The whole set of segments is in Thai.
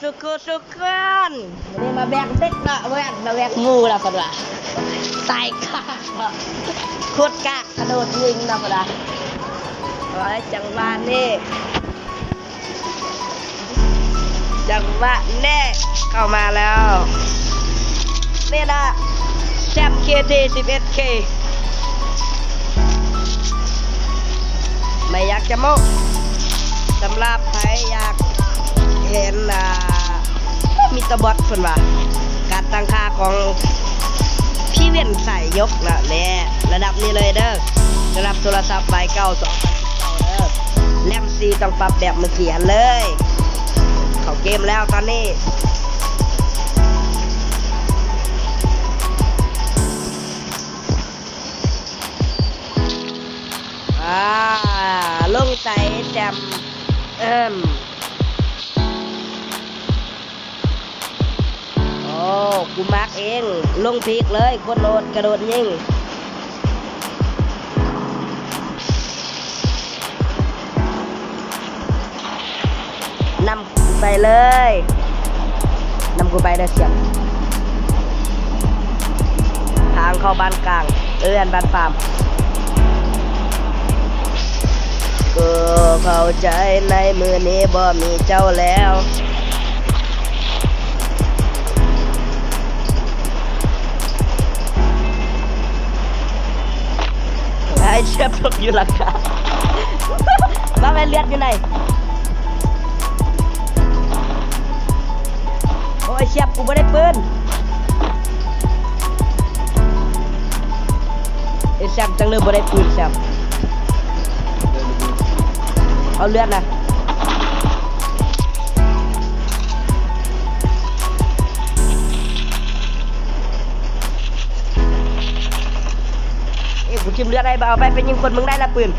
สุขสุขกันนี่มาแบกเด็กละแบกมาแบกงูละคนละใส่กากโคตรกากกระโดดยิงละคนละไว้จังหวะนี้จังหวะแน่เข้ามาแล้วนี่นะแชมป์ KT 11K ไม่อยากจะมกสำหรับใครอยากเห็นมิสเตอร์บอสคนว่าการตั้งค่าของพี่เวียนใส่ยกนะเนี่ยระดับนี้เลยเด้อระดับโทรศัพท์ใบเก้า2019เด้อแรมซีต้องปรับแบบเมื่อกี้เลยเข้าเกมแล้วตอนนี้ลงใส่แจมโอ้กูมาร์กเองลงพีกเลยคนโดดกระโดดยิงนำกูไปเลยนำกูไปได้เสียบทางเข้าบ้านกลางอันบ้านฟาร์มก็เข้าใจในมือนี้บ่มีเจ้าแล้วไอ้เชือกตกอยู่หลังคาบ้าแม่เลือดอยู่ไหนโอ้ยเชือกกูไม่ได้ปืนไอ้แซมจังเลยไม่ได้ปืนแซมเอาเลือดนะกูชิมเลือดได้บ่เอาไปเป็นยิงคนมึงได้ละปืน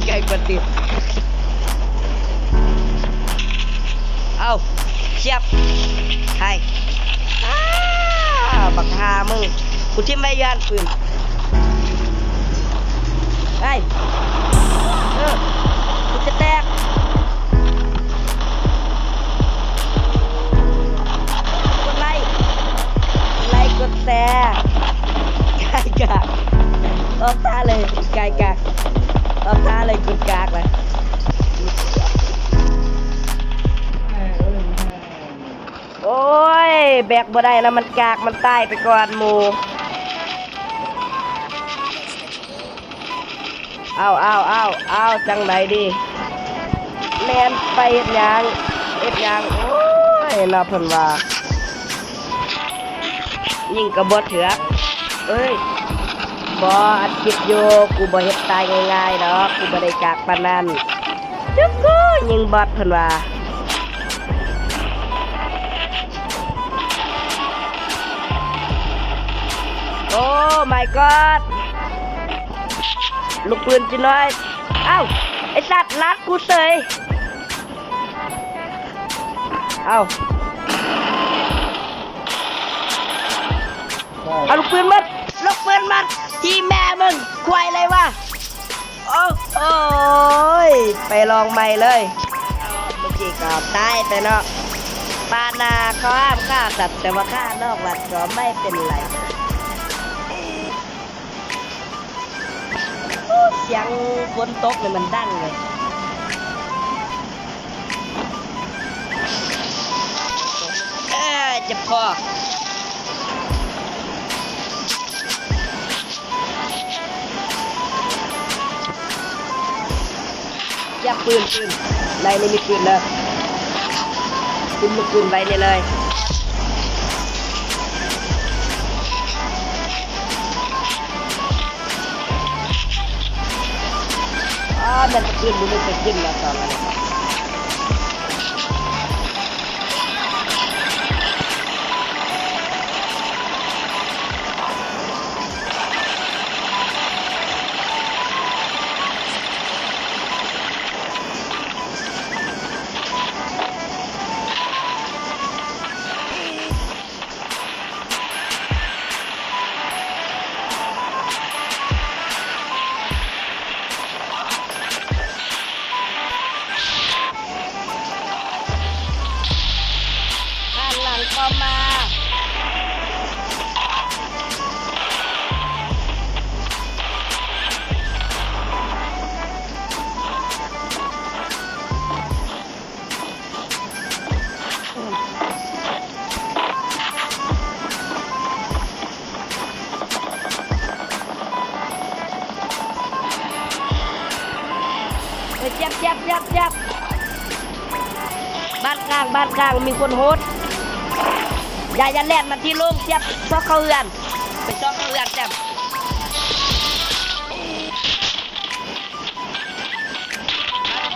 ไกลกว่าตีเอาเสียบให้บักฮามึงกูชิมไม่ยานปืนไอ้กูจะแตกกดไล่กดแซ่ไก่กากออกตาเลยไก่กากออกตาเลยกดกากเลยโอ้ยแบกบ่ได้แล้วมันกากมันตายไปก่อนหมูเอาจังไหนดีแลนไปเฮ็ดหยังโอ้ยน่าเพิ่นว่ายิงกระบอกเถือกเอ้ยบ่อัดคลิปอยู่กูบ่เฮ็ดตายง่ายๆดอกกูบ่ได้กากปานนั้นจึ๊บกูยิงบอทเพิ่นว่าโอ้ my god ลูกปืนจีน้อยเอ้าไอสัตว์ลัดกูเสยเอาลูกปืนมัดที่แม่มึงควายเลยวะโอ้ยไปลองใหม่เลยเมื่อกี้ก็ตายไปเนาะปานาเขาห้ามฆ่าสัตว์แต่ว่าฆ่านอกวัดก็ไม่เป็นไรเสียงฝนตกเนี่ยมันดังเลยเจ็บคอยักปืนในนี่มีปืนเลยปืนลูกปืนไปเนี่ยเลยมันจะขึ้นหรือไม่จะขึ้นนะตอนนี้ ยับบ้านกลางมีคนโฮสอย่าแล่นมาที่โล่งเสียบซอกเข้าเรือนไปซอกเข้าเรือนแจ่ม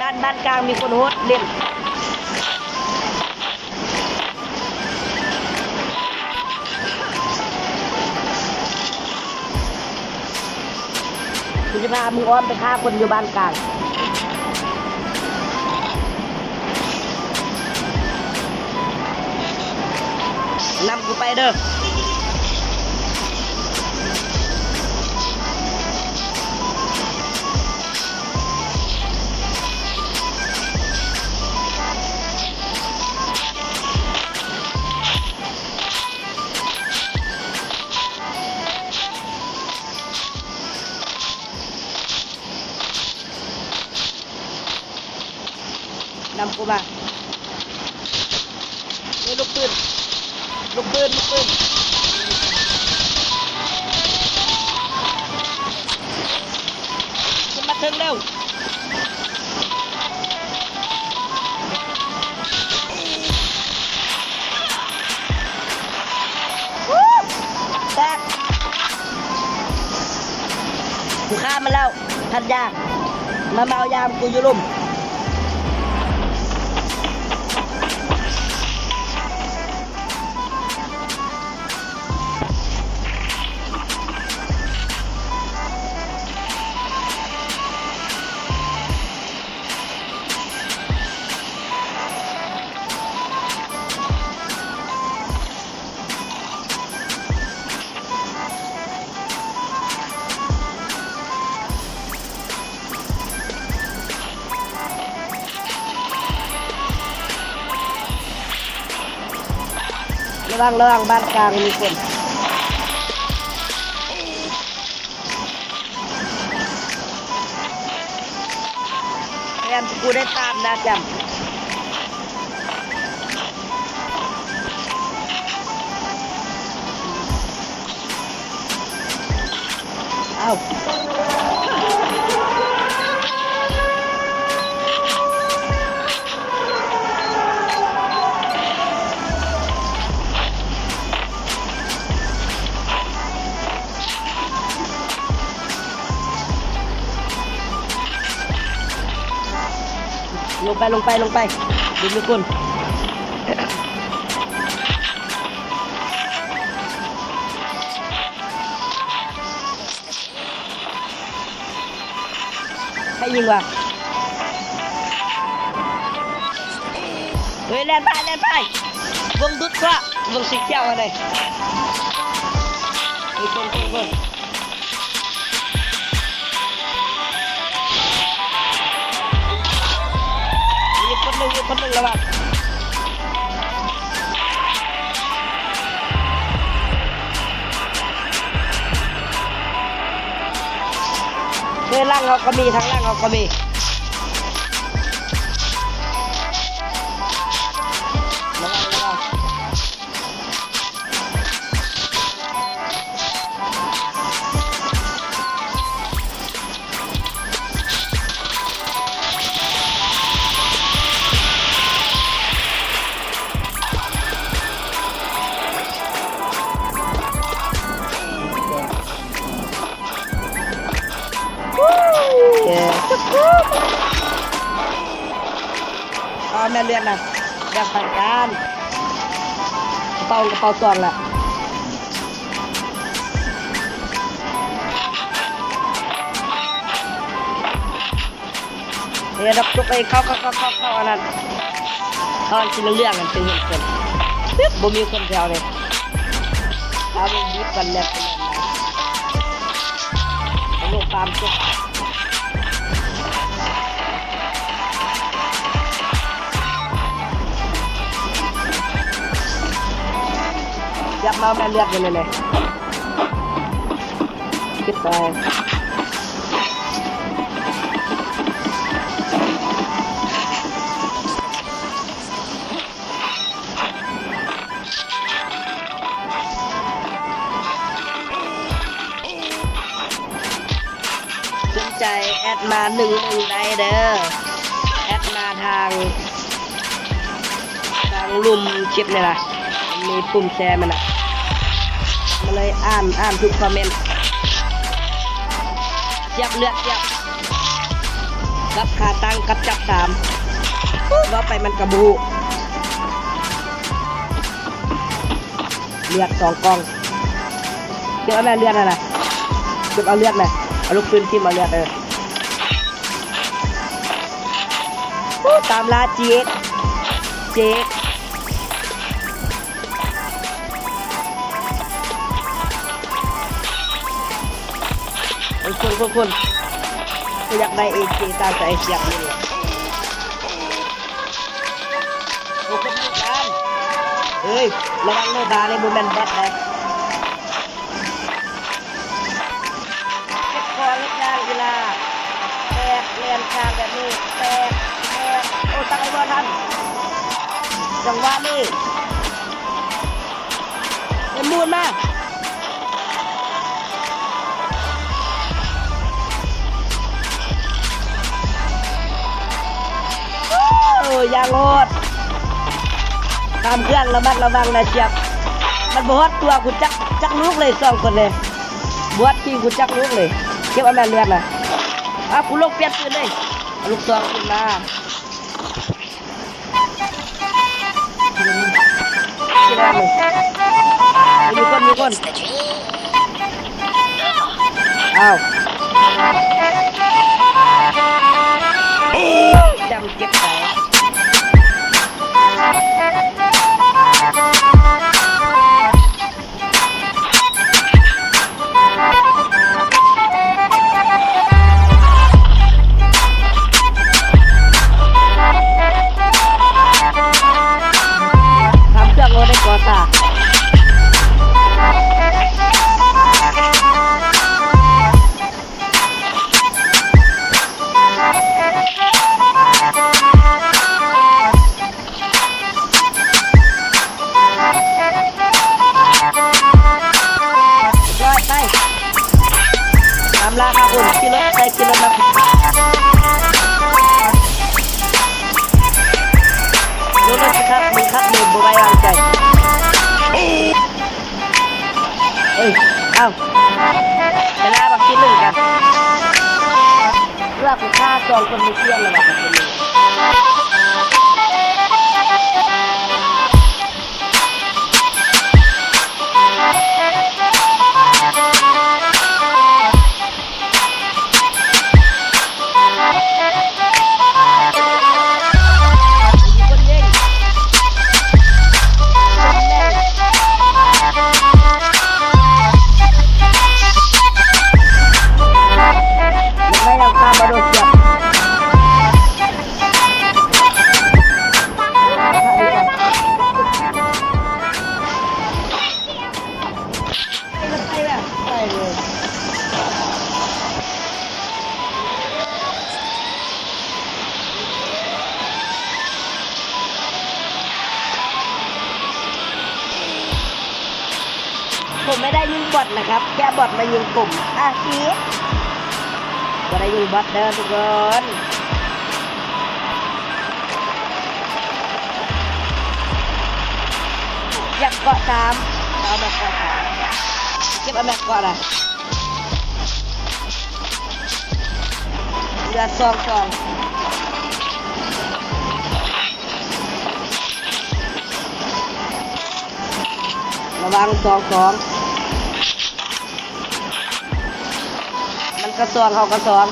บ้านกลางมีคนโฮสเล่นคุณจะพามึงอ้อมไปฆ่าคนอยู่บ้านกลางนำกูไปเด้อนำกูมาลูกปืนขึ้นมาถึงเร็วแตกกูฆ่ามันแล้วทันยากมาเมายามกูอยู่ลุ่มระวังบ้านกลางมีคนพยายามจะกูได้ตามนะจำเอาลงไปดูทุกคนให้ยิงว่ะเฮ้ยแล่นไปวงดุดก็วงสีเขียวอะไรไอ้คนมีคนหนึ่งระวังเฮ้ยล่างเขาก็มีทั้งล่างเขาก็มีระวังแม่เลือนนะแบ่งปันกันกระเป๋าซองละเดี๋ยวรับจุกไอ้เข้าอันนั้นเขาชิ้นเรื่องกันเป็นเห็นคนบ่มีคนแถวเลยเอาไปยึดกันแล้วเป็นลูกตามจุกยับมาแม่เลือกกันเลยคิดไปสนใจแอดมา1 ได้เด้อ ทางลุมคลิปนี่ล่ะมีปุ่มแชร์มันน่ะมาเลยอ่านทุกคอมเมนต์เสียบเลือดเสียบรับขาตั้งกับจับ3ว่าไปมันกระบูเลือด2กองเก็บเอาแม่เลือดน่ะเก็บเอาเลือดน่ะเอาลูกปืนทิ่มเอาเลือดตามล่าเจ๊กคนอยากได้เอเจตามใจเสียบนี่เลยโอ้คนมีการเฮ้ยระวังโนบาในบูแมนบอสเลยเก็บคอเล็กย่างกีฬาแตกเลียนทางแบบนี้แตกโอ้ตั้งไอ้บอลทันจังหวะนี้เป็นมูลมากยางโหดตามเครื่องระมัดระวังนะเชียบมันบวชตัวกูจักลูกเลย2คนเลยบวชจริงกูจักลูกเลยเก็บเอาแม่เลือดนะกูลงเปลี่ยนปืนเลยลูกซองขึ้นมาที่นั่นเลยมีคนอ้าวจำเก็บไปลาครับคุณกินรถไปกินรถมาดูรถสิครับมึงครับมึงบุไรวางใจเอ้ยเอ้าเวลาบักกินหนึ่งกันเลือกค่าจองคนมีเที่ยงเลยบักกินหนึ่งผมไม่ได้ยิงบอทนะครับแค่บอทมายิงกลุ่มกีดก็ได้ยิงบอทเด้อทุกคนอยากเกาะ3เอาแบบเกาะ3เก็บเอาแบบเกาะนะเรือ2ระวัง2มันกระซองเขากระซอง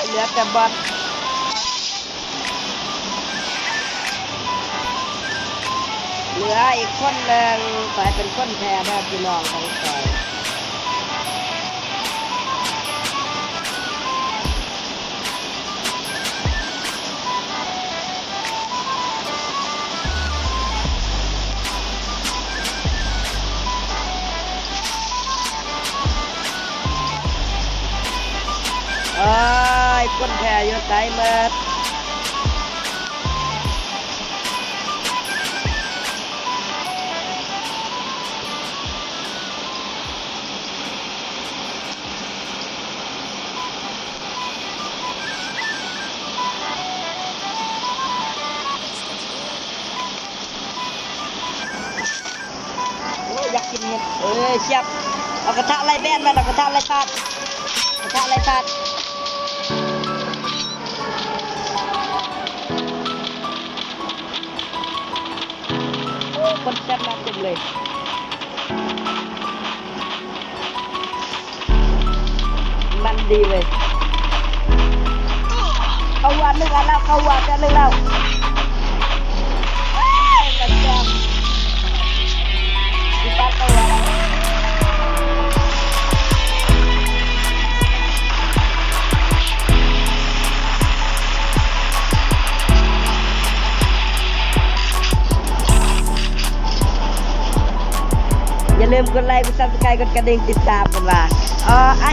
เหลือแต่บอทเหลืออีกคนหนึ่งไปเป็นคนแทนพี่น้องของใคร คนแพ้อยู่ไสเมิดอยากกินเห็ดเชียบเอากระทะไล่แบนมาเอากระทะไล่ทาดกระทะไล่ทาดคนแซ่บมากเต็มเลยมันดีเลยเข้าวันนึงแล้วเข้าวันจะนึงแล้วมันแซ่บที่ป้าเข้าวันอย่าลืมกดไลค์กดซับสไครต์กดกระดิ่งติดตามกันว่าไอ